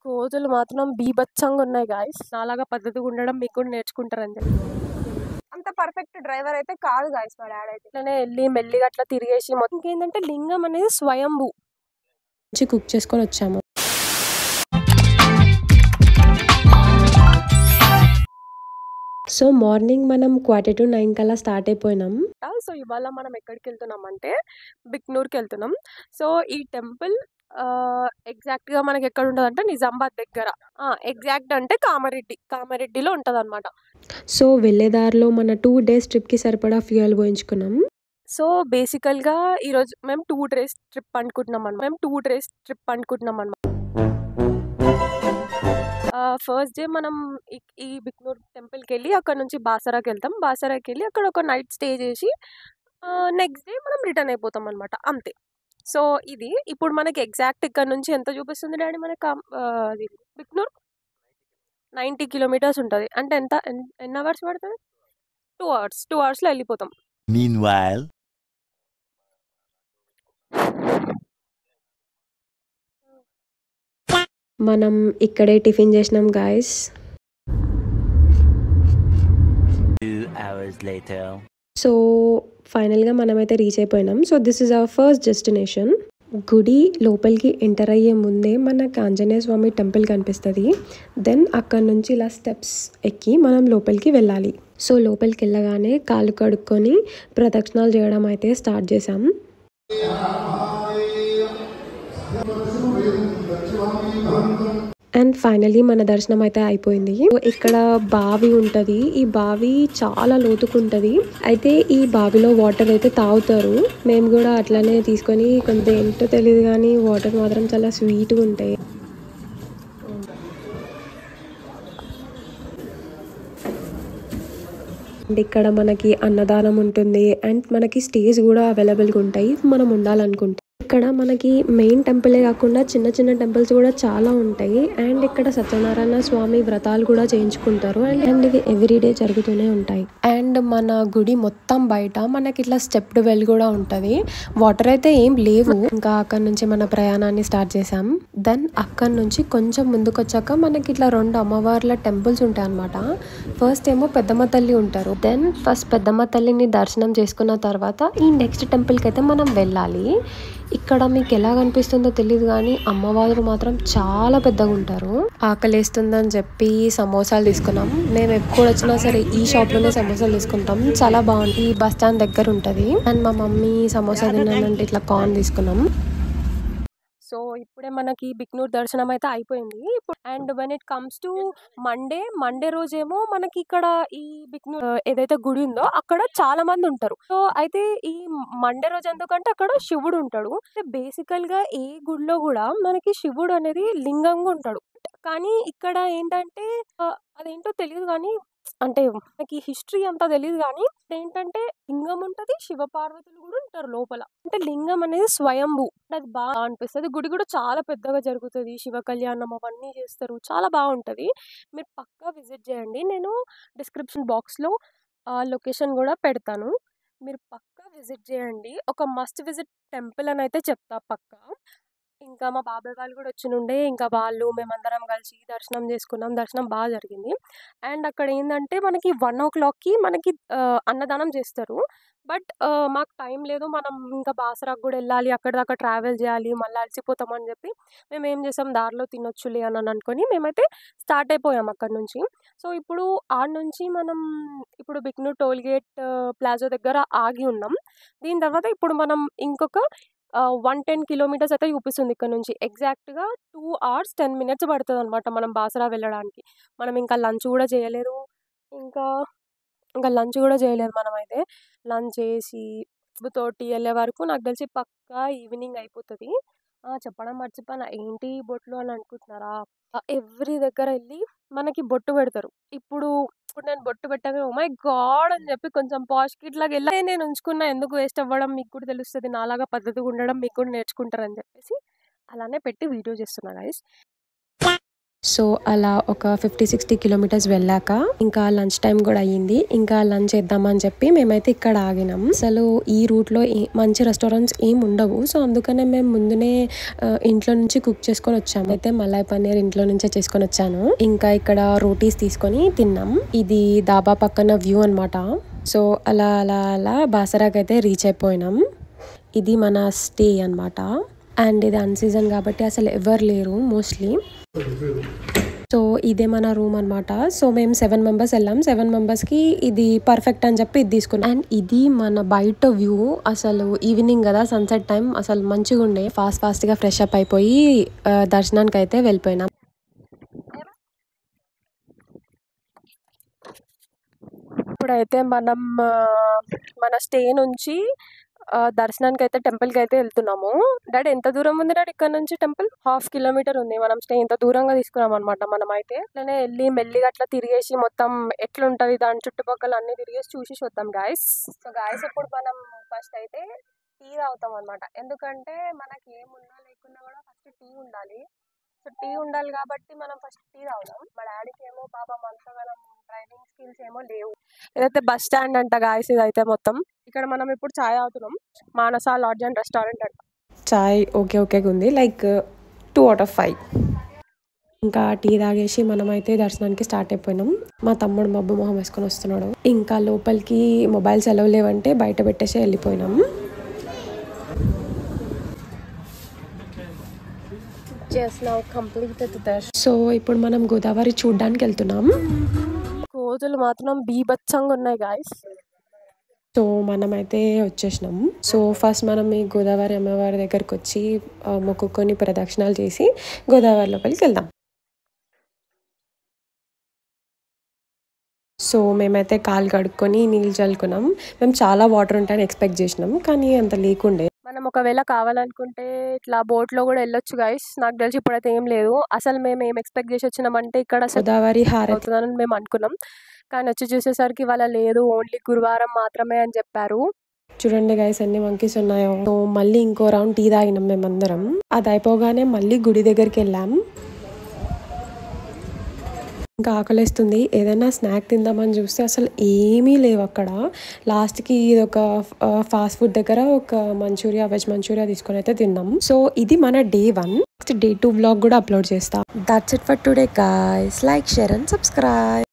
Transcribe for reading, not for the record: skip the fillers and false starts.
కోతులు మాత్రం బీభత్సంగా ఉన్నాయి గాయ్స్. నాలాగా పద్ధతిగా ఉండడం మీకు కూడా నేర్చుకుంటారని చెప్పి. అంత పర్ఫెక్ట్ డ్రైవర్ అయితే కాదు గాయ్స్ మా డాడీ అయితే. ఇట్లనే వెళ్ళి మెల్లిగా అట్లా తిరిగేసి మొత్తం ఏంటంటే లింగం అనేది స్వయంభూ కుక్ చేసుకొని వచ్చాము. సో మార్నింగ్ మనం 8:45 కల్లా స్టార్ట్ అయిపోయినాం. సో ఇవాళ మనం ఎక్కడికి వెళ్తున్నాం అంటే బిక్నూర్కి వెళ్తున్నాం. సో ఈ టెంపుల్ ఎగ్జాక్ట్ గా మనకి ఎక్కడ ఉంటుంది అంటే నిజామాబాద్ దగ్గర. ఎగ్జాక్ట్ అంటే కామారెడ్డిలో ఉంటుంది అనమాట. సో వెళ్ళేదారిలో మన 2 days ట్రిప్ కి సరిపడా ఫ్యూయల్ పోయించుకున్నాం. సో బేసికల్ గా ఈరోజు మేము 2 days ట్రిప్ అనుకుంటున్నాం అనమాట. ఫస్ట్ డే మనం ఈ బిక్నూర్ టెంపుల్కి వెళ్ళి అక్కడ నుంచి బాసరాకి వెళ్తాం. బాసరాకి వెళ్ళి అక్కడ ఒక నైట్ స్టే చేసి నెక్స్ట్ డే మనం రిటర్న్ అయిపోతాం అనమాట, అంతే. సో ఇది ఇప్పుడు మనకి ఎగ్జాక్ట్ ఇక్కడ నుంచి ఎంత చూపిస్తుంది డాడీ మనకి అది బిక్నూర్ 90 kilometers ఉంటుంది. అంటే ఎన్ని అవర్స్ పడుతుంది? 2 hours లో వెళ్ళిపోతాం. Meanwhile, మనం ఇక్కడే టిఫిన్ చేసినాం గాయస్. 2 hours later. సో ఫైనల్గా మనమైతే రీచ్ అయిపోయినాం. So this is our first destination. గుడి లోపలికి ఎంటర్ అయ్యే ముందే మనకు ఆంజనేయ స్వామి టెంపుల్ కనిపిస్తుంది. దెన్ అక్కడ నుంచి ఇలా స్టెప్స్ ఎక్కి మనం లోపలికి వెళ్ళాలి. సో లోపలికి వెళ్ళగానే కాళ్ళు కడుక్కొని ప్రదక్షిణాలు చేయడం అయితే స్టార్ట్ చేసాం. అండ్ ఫైనలీ మన దర్శనం అయితే అయిపోయింది. ఇక్కడ బావి ఉంటుంది. ఈ బావి చాలా లోతుకుంటది. అయితే ఈ బావిలో వాటర్ అయితే తాగుతారు. మేము కూడా అట్లానే తీసుకొని కొంచెం ఏంటో తెలియదు కానీ వాటర్ మాత్రం చాలా స్వీట్గా ఉంటాయి. అండ్ ఇక్కడ మనకి అన్నదానం ఉంటుంది. అండ్ మనకి స్టేజ్ కూడా అవైలబుల్గా ఉంటాయి మనం ఉండాలనుకుంటే. ఇక్కడ మనకి మెయిన్ టెంపులే కాకుండా చిన్న చిన్న టెంపుల్స్ కూడా చాలా ఉంటాయి. అండ్ ఇక్కడ సత్యనారాయణ స్వామి వ్రతాలు కూడా చేయించుకుంటారు. అండ్ ఇవి ఎవ్రీడే జరుగుతూనే ఉంటాయి. అండ్ మన గుడి మొత్తం బయట మనకి ఇట్లా స్టెప్డ్ వెల్ కూడా ఉంటుంది. వాటర్ అయితే ఏం లేవు. ఇంకా అక్కడ నుంచి మన ప్రయాణాన్ని స్టార్ట్ చేసాం. దెన్ అక్కడ నుంచి కొంచెం ముందుకు వచ్చాక మనకి ఇట్లా 2 అమ్మవార్ల టెంపుల్స్ ఉంటాయి అనమాట. ఫస్ట్ ఏమో పెద్దమ్మ తల్లి ఉంటారు. దెన్ ఫస్ట్ పెద్దమ్మ తల్లిని దర్శనం చేసుకున్న తర్వాత ఈ నెక్స్ట్ టెంపుల్కి అయితే మనం వెళ్ళాలి. ఇక్కడ మీకు ఎలా కనిపిస్తుందో తెలియదు కానీ అమ్మవారు మాత్రం చాలా పెద్దగా ఉంటారు. ఆకలేస్తుందని చెప్పి సమోసాలు తీసుకున్నాం. మేము ఎప్పుడు వచ్చినా సరే ఈ షాప్ లోనే సమోసాలు తీసుకుంటాం. చాలా బాగుంది. ఈ బస్ స్టాండ్ దగ్గర ఉంటది. అండ్ మా మమ్మీ సమోసా తిన్నానంటే ఇట్లా కార్న్ తీసుకున్నాం. సో ఇప్పుడే మనకి బిక్నూర్ దర్శనం అయితే అయిపోయింది. And when it comes to Monday రోజేమో మనకి ఇక్కడ ఈ బిక్నూర్ ఏదైతే గుడి ఉందో అక్కడ చాలా మంది ఉంటారు. సో అయితే ఈ మండే రోజు ఎందుకంటే అక్కడ శివుడు ఉంటాడు. బేసికల్ గా ఏ గుడిలో కూడా మనకి శివుడు అనేది లింగంగా ఉంటాడు. కానీ ఇక్కడ ఏంటంటే అదేంటో తెలియదు కానీ అంటే మనకి హిస్టరీ అంతా తెలియదు కానీ ఏంటంటే లింగం ఉంటది, శివపార్వతులు కూడా ఉంటారు లోపల. అంటే లింగం అనేది స్వయంభూ. అది బాగా అనిపిస్తుంది. గుడి కూడా చాలా పెద్దగా జరుగుతుంది. శివ కళ్యాణం అవన్నీ చేస్తారు. చాలా బాగుంటది. మీరు పక్కా విజిట్ చేయండి. నేను డిస్క్రిప్షన్ బాక్స్ లో లొకేషన్ కూడా పెడతాను. మీరు పక్కా విజిట్ చేయండి. ఒక మస్ట్ విజిట్ టెంపుల్ అని అయితే చెప్తా పక్కా. ఇంకా మా బాబాయ్ వాళ్ళు కూడా వచ్చినుండే. ఇంకా మేమందరం కలిసి దర్శనం చేసుకున్నాం. దర్శనం బాగా జరిగింది. అండ్ అక్కడ ఏంటంటే మనకి 1 o'clockకి మనకి అన్నదానం చేస్తారు. బట్ మాకు టైం లేదు. మనం ఇంకా బాసరాకు కూడా వెళ్ళాలి. అక్కడ దాకా ట్రావెల్ చేయాలి. మళ్ళీ అలసిపోతాం అని చెప్పి మేము ఏం చేసాం, దారిలో తినొచ్చులే అని అనుకొని మేమైతే స్టార్ట్ అయిపోయాం అక్కడ నుంచి. సో ఇప్పుడు ఆడ నుంచి మనం ఇప్పుడు బిక్నూర్ టోల్ గేట్ ప్లాజా దగ్గర ఆగి ఉన్నాం. దీని తర్వాత ఇప్పుడు మనం ఇంకొక 110 kilometers అయితే చూపిస్తుంది ఇక్కడ నుంచి. ఎగ్జాక్ట్గా 2 hours 10 minutes పడుతుంది అనమాట మనం బాసరా వెళ్ళడానికి. మనం ఇంకా లంచ్ కూడా చేయలేదు. ఇంకా లంచ్ కూడా చేయలేదు. మనమైతే లంచ్ చేసి తోటి వెళ్ళే వరకు నాకు తెలిసి పక్కా ఈవినింగ్ అయిపోతుంది. చెప్పడం మర్చిపోయినా, ఏంటి బొట్లు అని అనుకుంటున్నారా? ఎవ్రీ దగ్గర వెళ్ళి మనకి బొట్టు పెడతారు. ఇప్పుడు నేను బొట్టు పెట్టగా ఓ మై గాడ్ అని చెప్పి కొంచెం పాష్ కిడ్ లాగా వెళ్ళి నేను ఉంచుకున్నా. ఎందుకు వేస్ట్ అవ్వడం, మీకు కూడా తెలుస్తుంది. నాలాగా పద్ధతిగా ఉండడం మీకు కూడా నేర్చుకుంటారని చెప్పేసి అలానే పెట్టి వీడియో చేస్తున్నా గైస్. సో అలా ఒక 50-60 కిలోమీటర్స్ వెళ్ళాక ఇంకా లంచ్ టైం కూడా అయ్యింది. ఇంకా లంచ్ చేద్దామని చెప్పి మేమైతే ఇక్కడ ఆగినాం. అసలు ఈ రూట్లో మంచి రెస్టారెంట్స్ ఏం ఉండవు. సో అందుకనే మేము ముందునే ఇంట్లో నుంచి కుక్ చేసుకొని వచ్చాము. అయితే మలై పన్నీర్ ఇంట్లో నుంచే చేసుకొని వచ్చాను. ఇంకా ఇక్కడ రోటీస్ తీసుకొని తిన్నాం. ఇది దాబా పక్కన వ్యూ అనమాట. సో అలా అలా అలా బాసరాకి అయితే రీచ్ అయిపోయినాం. ఇది మన స్టే అనమాట. అండ్ ఇది అన్సీజన్ కాబట్టి అసలు ఎవరు లేరు మోస్ట్లీ. సో ఇదే మన రూమ్ అనమాట. సో మేము 7 మెంబర్స్ వెళ్ళాం. 7 మెంబర్స్కి ఇది పర్ఫెక్ట్ అని చెప్పి ఇది తీసుకున్నాం. అండ్ ఇది మన బయట వ్యూ. అసలు ఈవినింగ్ కదా, సన్సెట్ టైం అసలు మంచిగా ఉండే. ఫాస్ట్గా ఫ్రెష్ అప్ అయిపోయి దర్శనానికి అయితే వెళ్ళిపోయినాం. ఇప్పుడైతే మనం మన స్టే నుంచి దర్శనానికి అయితే టెంపుల్కి అయితే వెళ్తున్నాము. డాడీ ఎంత దూరం ఉంది డాడీ ఇక్కడ నుంచి టెంపుల్? 1/2 కిలోమీటర్ ఉంది. మనం స్టే ఇంత దూరంగా తీసుకున్నాం అనమాట. మనం అయితే ఇట్లనే వెళ్ళి మెల్లిగా అట్లా తిరిగేసి మొత్తం ఎట్లుంటది దాని చుట్టుపక్కల అన్ని తిరిగేసి చూసి వద్దాం గాయస్. సో గాయస్ ఇప్పుడు మనం ఫస్ట్ అయితే టీ తాగుతాం అనమాట. ఎందుకంటే మనకి ఏమున్నా లేకున్నా కూడా ఫస్ట్ టీ ఉండాలి. సో టీ ఉండాలి కాబట్టి మనం ఫస్ట్ టీ తాగుదాం. మా డాడీకి ఏమో పాపం అంతగానం డ్రైవింగ్ స్కిల్స్ ఏమో లేవు. ఇదైతే బస్ స్టాండ్ అంట గాయస్. ఇదైతే మొత్తం ఇక్కడ మనం ఇప్పుడు చాయ్ తాగుతున్నాం. మానస లాడ్జ్ అండ్ రెస్టారెంట్ అంట. చాయ్ ఓకే ఉంది, లైక్ 2 out of 5. ఇంకా టీ తాగేసి మనమైతే దర్శనానికి స్టార్ట్ అయిపోయినాం. మా తమ్ముడు మబ్బు మొహం వేసుకొని వస్తున్నాడు. ఇంకా లోపలికి మొబైల్స్ ఎలవ్ లేవంటే బయట పెట్టేసి వెళ్ళిపోయినాం. సో ఇప్పుడు మనం గోదావరి చూడడానికి వెళ్తున్నాం. కోతులు మాత్రం బీభత్సంగా ఉన్నాయి గాయస్. సో మనమైతే వచ్చేసినాం. సో ఫస్ట్ మనం ఈ గోదావరి అమ్మవారి దగ్గరికి వచ్చి మొక్కుకొని ప్రదక్షిణాలు చేసి గోదావరి లోపలికి వెళ్దాం. సో మేమైతే కాలు కడుక్కొని నీళ్ళు చల్లుకున్నాం. మేము చాలా వాటర్ ఉంటాయని ఎక్స్పెక్ట్ చేసినాం, కానీ అంత లేకుండే. మనం ఒకవేళ కావాలనుకుంటే ఇట్లా బోట్లో కూడా వెళ్ళొచ్చు గైస్. నాకు తెలిసి ఇప్పుడైతే ఏం లేదు. అసలు మేము ఏం ఎక్స్పెక్ట్ చేసి వచ్చినామంటే ఇక్కడ గోదావరి హారవుతుందని మేము అనుకున్నాం, కానీ వచ్చి చూసేసరికి వాళ్ళ లేదు, ఓన్లీ గురువారం మాత్రమే అని చెప్పారు. చూడండి గైస్ ఎన్ని మంకీస్ ఉన్నాయో. సో మళ్ళీ ఇంకో రౌండ్ టీ తాగినాం మేమందరం. అది అయిపోగానే మళ్ళీ గుడి దగ్గరికి వెళ్ళాం. ఇంకా ఆకలిస్తుంది, ఏదైనా స్నాక్ తిందామని చూస్తే అసలు ఏమీ లేవు అక్కడ. లాస్ట్కి ఇది ఒక ఫాస్ట్ ఫుడ్ దగ్గర ఒక మంచూరియా, వెజ్ మంచూరియా తీసుకొని అయితే తిన్నాం. సో ఇది మన Day 1. నెక్స్ట్ Day 2 వ్లాగ్ కూడా అప్లోడ్ చేస్తా. That's it for today guys. Like, share and subscribe.